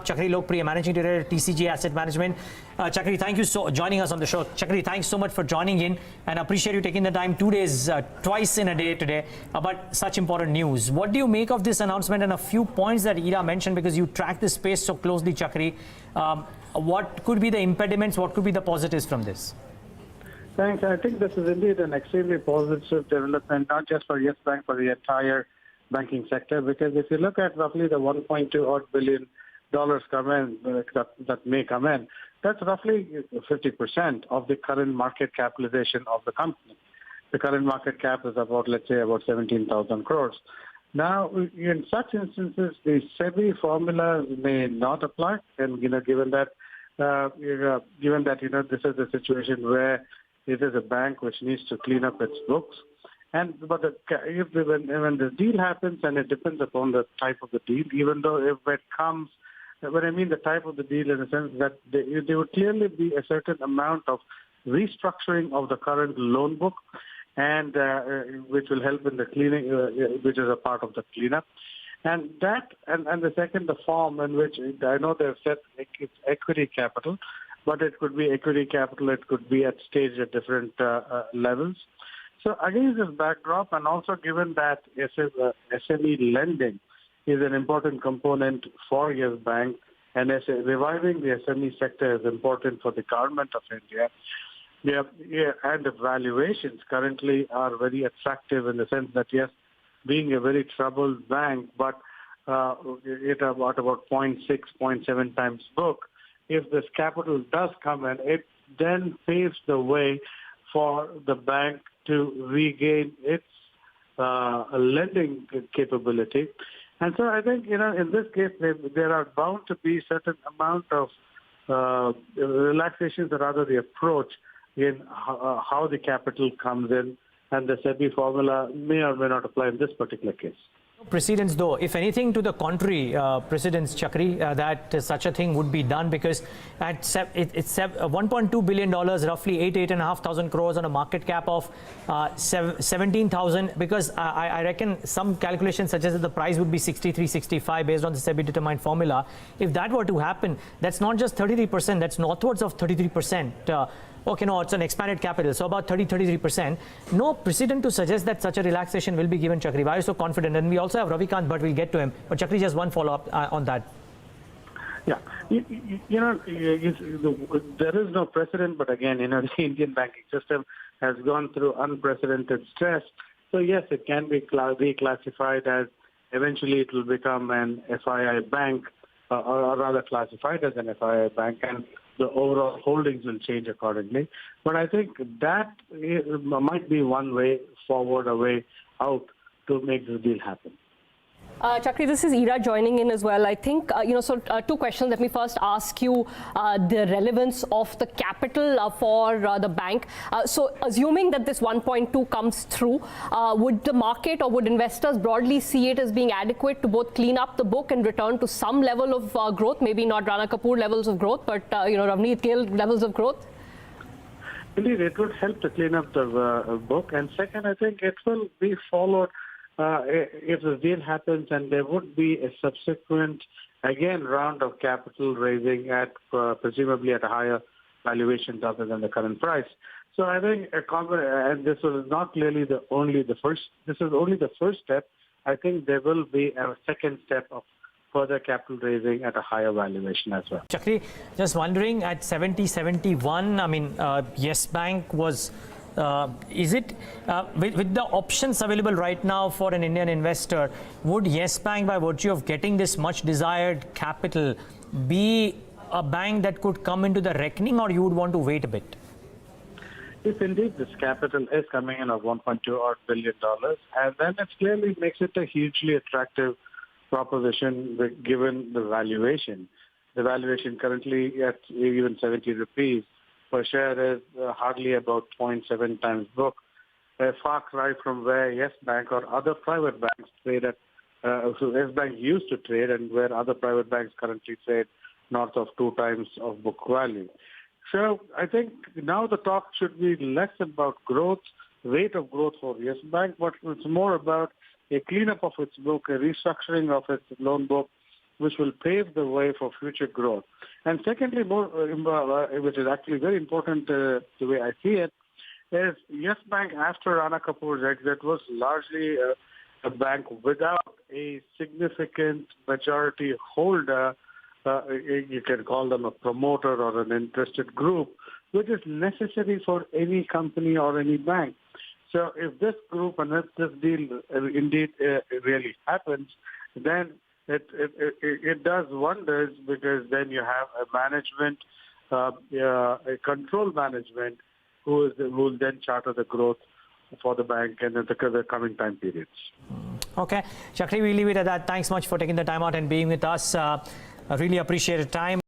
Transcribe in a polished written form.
Chakri Lokapriya, Managing Director, TCG Asset Management. Chakri, thank you so joining us on the show. Chakri, thanks so much for joining in, and appreciate you taking the time 2 days, twice in a day today, about such important news. What do you make of this announcement and a few points that Ira mentioned, because you track this space so closely, Chakri? What could be the impediments? What could be the positives from this? Thanks. I think this is indeed an extremely positive development, not just for Yes Bank, for the entire banking sector, because if you look at roughly the 1.2 odd billion come in, that may come in, that's roughly 50% of the current market capitalization of the company. The current market cap is about, let's say, about 17,000 crores. Now, in such instances, the SEBI formula may not apply, and given that this is a situation where it is a bank which needs to clean up its books. When the deal happens, and it depends upon the type of the deal, even though if it comes, when I mean the type of the deal in the sense that there would clearly be a certain amount of restructuring of the current loan book, and which will help in the cleaning, which is a part of the cleanup. And the second, the form in which I know they've said it's equity capital, but it could be equity capital, it could be at stage at different levels. So against this backdrop, and also given that SME lending is an important component for Yes Bank, and reviving the SME sector is important for the government of India. And the valuations currently are very attractive in the sense that, yes, being a very troubled bank, but at about 0.6, 0.7 times book, if this capital does come in, it then paves the way for the bank to regain its lending capability. And so I think, in this case, there are bound to be certain amount of relaxations, or rather the approach in how the capital comes in, and the SEBI formula may or may not apply in this particular case. Precedents, though, if anything to the contrary, precedents, Chakri, that such a thing would be done, because it's $1.2 billion, roughly 8,500 crores on a market cap of 17,000, because I reckon some calculations suggest that the price would be 63, 65 based on the SEBI determined formula. If that were to happen, that's not just 33%, that's northwards of 33%. Okay, no, it's an expanded capital, so about 33%. No precedent to suggest that such a relaxation will be given, Chakri. Why are you so confident? And we also have Ravikant, but we'll get to him. But Chakri, just one follow-up on that. Yeah, there is no precedent, but again, the Indian banking system has gone through unprecedented stress. So yes, it can be reclassified as, eventually it will become an FII bank, or rather classified as an FII bank, and the overall holdings will change accordingly. But I think that might be one way forward, a way out to make this deal happen. Chakri, this is Ira joining in as well. I think, two questions. Let me first ask you the relevance of the capital for the bank. So assuming that this 1.2 comes through, would the market or would investors broadly see it as being adequate to both clean up the book and return to some level of growth, maybe not Rana Kapoor levels of growth, but, Ravneet Gill levels of growth? Indeed, it would help to clean up the book. And second, I think it will be followed if the deal happens, and there would be a subsequent, again, round of capital raising at presumably at a higher valuation other than the current price. So I think and this is not clearly this is only the first step. I think there will be a second step of further capital raising at a higher valuation as well. Chakri, just wondering, at 70-71, I mean, Yes Bank was... is it with the options available right now for an Indian investor, would Yes Bank, by virtue of getting this much desired capital, be a bank that could come into the reckoning, or you would want to wait a bit? If indeed this capital is coming in of $1.2 billion, and then it clearly makes it a hugely attractive proposition given the valuation. The valuation currently at even 70 rupees per share is hardly about 0.7 times book, a far cry from where Yes Bank or other private banks trade at. So Yes Bank used to trade, and where other private banks currently trade north of 2 times of book value. So I think now the talk should be less about growth, rate of growth for Yes Bank, but it's more about a cleanup of its book, a restructuring of its loan book, which will pave the way for future growth. And secondly, which is actually very important the way I see it, is Yes Bank after Rana Kapoor's exit was largely a bank without a significant majority holder. You can call them a promoter or an interested group, which is necessary for any company or any bank. So if this group and if this deal indeed really happens, then it does wonders, because then you have a management, a control management, who will then charter the growth for the bank and the coming time periods. Okay, Chakri, we leave it at that. Thanks much for taking the time out and being with us. I really appreciate your time.